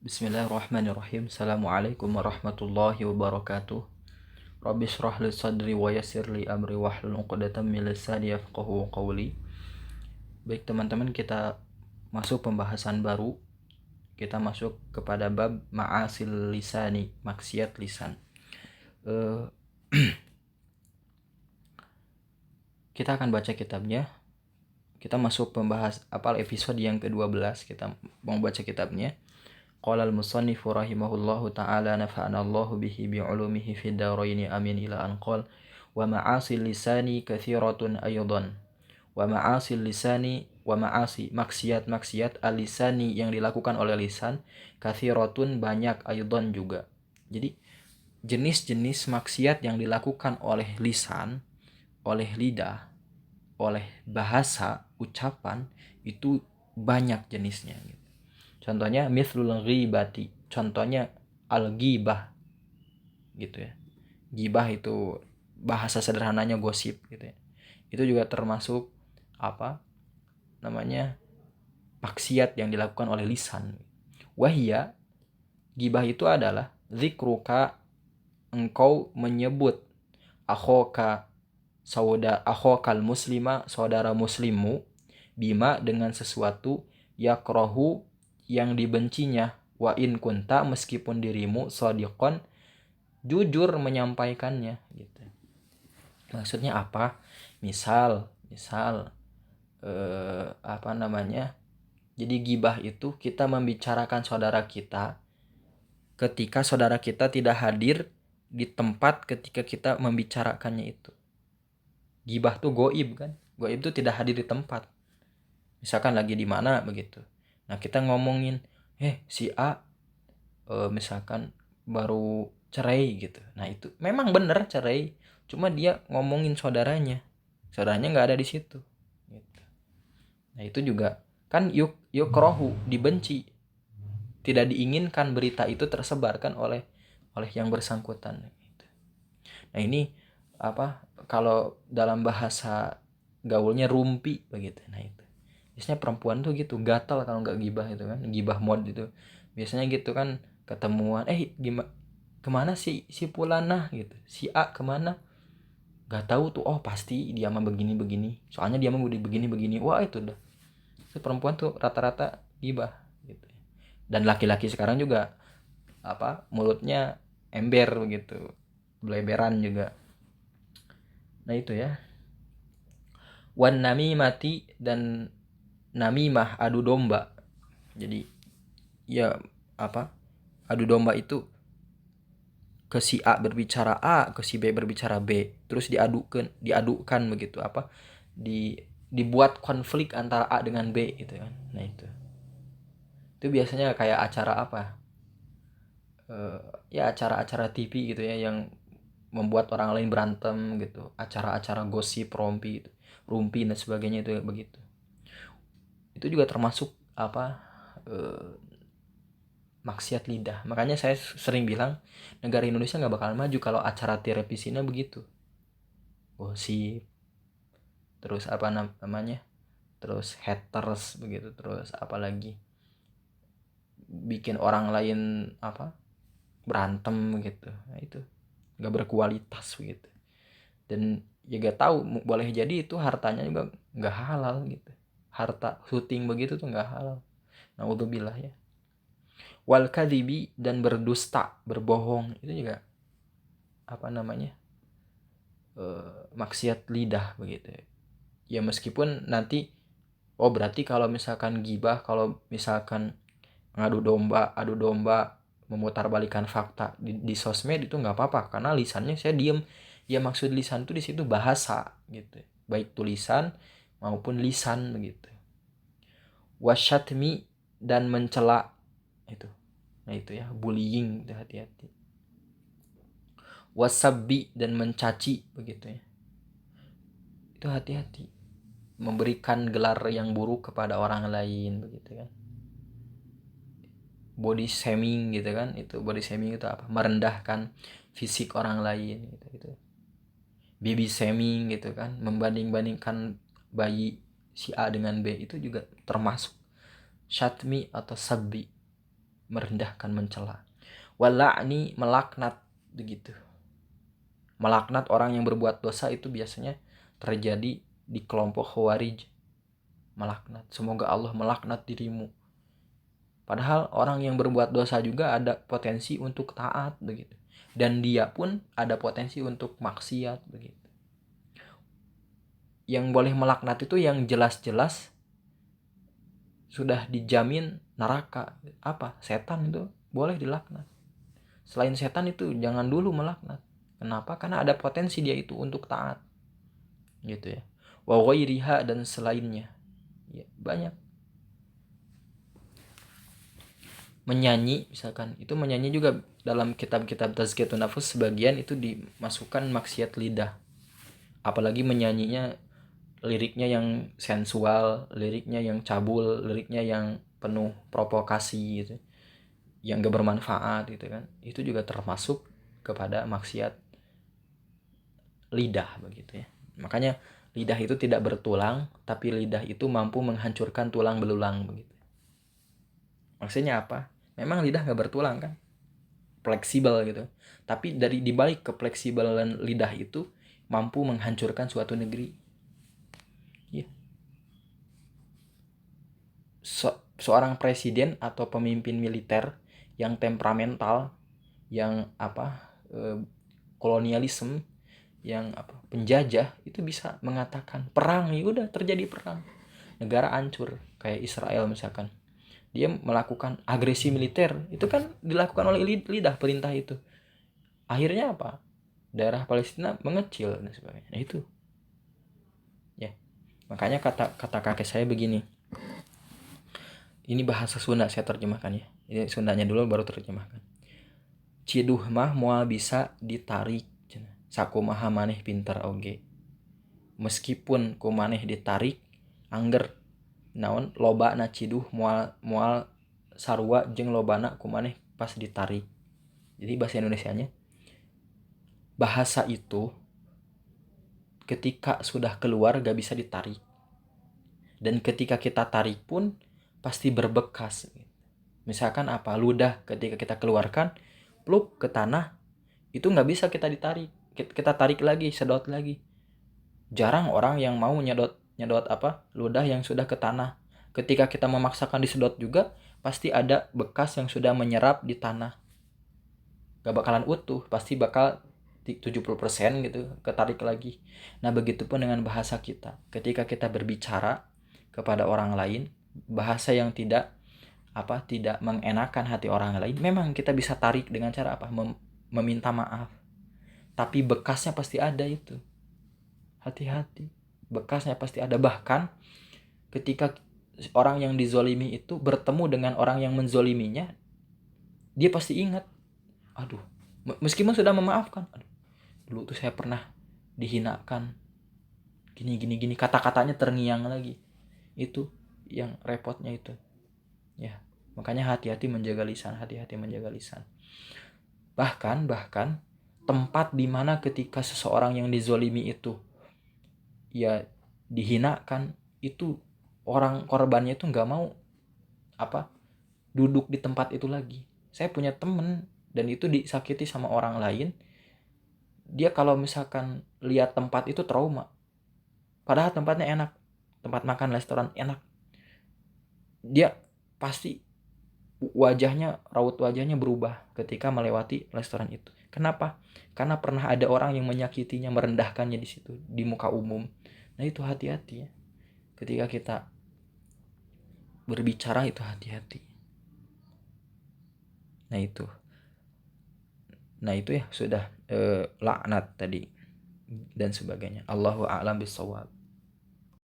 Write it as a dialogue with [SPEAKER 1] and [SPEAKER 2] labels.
[SPEAKER 1] Bismillahirrahmanirrahim. Assalamualaikum warahmatullahi wabarakatuh. Rabbi shrah li sadri wa yassir li amri wahlul 'uqdatam min lisani yafqahu qawli. Baik teman-teman, kita masuk pembahasan baru. Kita masuk kepada bab ma'asil lisani, maksiat lisan. Kita akan baca kitabnya. Kita masuk episode yang ke-12. Kita mau baca kitabnya. Qala al-musannifu rahimahullahu ta'ala nafa'ana Allahu bihi bi'ulumihi fid dharaini amin ila an qala wa ma'asil lisani katsiratun aydan. Wa ma'asil lisani wa ma'asi maksiat al-lisani yang dilakukan oleh lisan katsiratun banyak aydan juga. Jadi jenis-jenis maksiat yang dilakukan oleh lisan, oleh lidah, oleh bahasa, ucapan itu banyak jenisnya gitu. Contohnya mithlul ghibati, contohnya al-ghibah gitu ya. Ghibah itu bahasa sederhananya gosip gitu ya. Itu juga termasuk maksiat yang dilakukan oleh lisan. Wahia, ghibah itu adalah zikruka, engkau menyebut akhokal muslima, saudara muslimmu, bima dengan sesuatu yakrohu yang dibencinya, wa in kunta meskipun dirimu shadiqon jujur menyampaikannya gitu. Maksudnya apa? Misal jadi gibah itu kita membicarakan saudara kita ketika saudara kita tidak hadir di tempat ketika kita membicarakannya itu. Gibah tuh goib kan? Goib itu tidak hadir di tempat. Misalkan lagi di mana begitu. Nah, kita ngomongin, si A misalkan baru cerai gitu. Nah, itu memang benar cerai, cuma dia ngomongin saudaranya. Saudaranya nggak ada di situ. Gitu. Nah, itu juga kan yukrohu, dibenci. Tidak diinginkan berita itu tersebarkan oleh yang bersangkutan. Gitu. Nah, ini kalau dalam bahasa gaulnya rumpi begitu. Nah, itu. Biasanya perempuan tuh gitu, gatal kalau nggak gibah itu kan, gibah mod itu. Biasanya gitu kan, ketemuan, gimana, kemana si Pulana gitu, si A kemana, nggak tahu tuh, oh pasti dia mah begini, soalnya dia mah begini, wah itu dah. Itu perempuan tuh rata-rata gibah gitu. Dan laki-laki sekarang juga mulutnya ember begitu, beleberan juga. Nah itu ya. Wan namimati, dan namimah, adu domba. Jadi ya adu domba itu ke si A berbicara A, ke si B berbicara B, terus diadukan begitu, dibuat konflik antara A dengan B gitu kan. Nah itu biasanya kayak acara ya acara-acara TV gitu ya, yang membuat orang lain berantem gitu, acara-acara gosip, rumpi dan sebagainya itu begitu. Itu juga termasuk maksiat lidah. Makanya saya sering bilang negara Indonesia nggak bakal maju kalau acara televisinya begitu. Gosip, terus terus haters begitu, terus apalagi bikin orang lain berantem gitu. Nah itu nggak berkualitas begitu. Dan ya gak tahu, boleh jadi itu hartanya juga nggak halal gitu. Harta syuting begitu tuh nggak halal. Naudzubillah ya. Wal kadhibi, dan berdusta, berbohong, itu juga maksiat lidah begitu ya. Meskipun nanti berarti kalau misalkan gibah, kalau misalkan adu domba memutarbalikan fakta di sosmed itu nggak apa-apa, karena lisannya saya diem ya. Maksud lisan itu di situ bahasa gitu, baik tulisan maupun lisan begitu. Wasyatmi, dan mencela itu. Nah itu ya, bullying itu hati-hati. Wasabbi, dan mencaci begitu ya. Itu hati-hati, memberikan gelar yang buruk kepada orang lain begitu kan. Body shaming gitu kan. Itu body shaming itu merendahkan fisik orang lain gitu. Baby shaming gitu kan, membanding-bandingkan bayi si A dengan B, itu juga termasuk syatmi atau sabbi. merendahkan, mencela. Wala'ni, melaknat, begitu. Melaknat orang yang berbuat dosa itu biasanya terjadi di kelompok Khawarij. Melaknat, semoga Allah melaknat dirimu. Padahal orang yang berbuat dosa juga ada potensi untuk taat, begitu. Dan dia pun ada potensi untuk maksiat, begitu. Yang boleh melaknat itu yang jelas-jelas sudah dijamin neraka. Apa? Setan itu boleh dilaknat. Selain setan itu jangan dulu melaknat. Kenapa? Karena ada potensi dia itu untuk taat. Gitu ya. Wa ghairiha, dan selainnya. Ya, banyak. Menyanyi misalkan, itu menyanyi juga dalam kitab-kitab tazkiyatun nafs sebagian itu dimasukkan maksiat lidah. Apalagi menyanyinya liriknya yang sensual, liriknya yang cabul, liriknya yang penuh provokasi gitu, yang gak bermanfaat gitu kan. Itu juga termasuk kepada maksiat lidah, begitu ya. Makanya lidah itu tidak bertulang, tapi lidah itu mampu menghancurkan tulang belulang, begitu. Maksudnya apa? Memang lidah gak bertulang kan, fleksibel gitu. Tapi dari dibalik kefleksibelan lidah itu mampu menghancurkan suatu negeri. Ya. Seorang presiden atau pemimpin militer yang temperamental, yang kolonialisme, yang penjajah, itu bisa mengatakan perang, ya udah terjadi perang, negara hancur. Kayak Israel misalkan, dia melakukan agresi militer, itu kan dilakukan oleh lidah perintah itu. Akhirnya apa? Daerah Palestina mengecil dan sebagainya. Nah itu ya, makanya kata kakek saya begini, ini bahasa Sunda saya terjemahkan ya, ini Sundanya dulu baru terjemahkan. Ciduh mah moal bisa ditarik, sakumaha maneh pinter oge. Meskipun ku maneh ditarik, angger naon loba na ciduh moal sarua jeung lobana ku maneh pas ditarik. Jadi bahasa Indonesianya, bahasa itu ketika sudah keluar gak bisa ditarik. Dan ketika kita tarik pun pasti berbekas. Misalkan ludah ketika kita keluarkan, pluk ke tanah, itu gak bisa kita ditarik. Kita tarik lagi, sedot lagi. Jarang orang yang mau nyedot ludah yang sudah ke tanah. Ketika kita memaksakan disedot juga, pasti ada bekas yang sudah menyerap di tanah. Gak bakalan utuh, pasti bakal 70% gitu ketarik lagi. Nah begitupun dengan bahasa kita. Ketika kita berbicara kepada orang lain, bahasa yang tidak mengenakan hati orang lain, memang kita bisa tarik dengan cara meminta maaf. Tapi bekasnya pasti ada itu. Hati-hati, bekasnya pasti ada. Bahkan ketika orang yang dizolimi itu bertemu dengan orang yang menzoliminya, dia pasti ingat, aduh, meskipun sudah memaafkan, aduh, dulu tuh saya pernah dihinakan, gini, kata-katanya terngiang lagi. Itu yang repotnya itu ya. Makanya hati-hati menjaga lisan. Bahkan tempat dimana ketika seseorang yang dizolimi itu ya dihinakan, itu orang korbannya itu nggak mau duduk di tempat itu lagi. Saya punya temen dan itu disakiti sama orang lain, dia kalau misalkan lihat tempat itu trauma, padahal tempatnya enak, tempat makan restoran enak, dia pasti raut wajahnya berubah ketika melewati restoran itu. Kenapa? Karena pernah ada orang yang menyakitinya, merendahkannya di situ, di muka umum. Nah itu hati-hati ya. Ketika kita berbicara itu hati-hati. Nah itu ya sudah laknat tadi dan sebagainya. Allahu a'lam bishawab.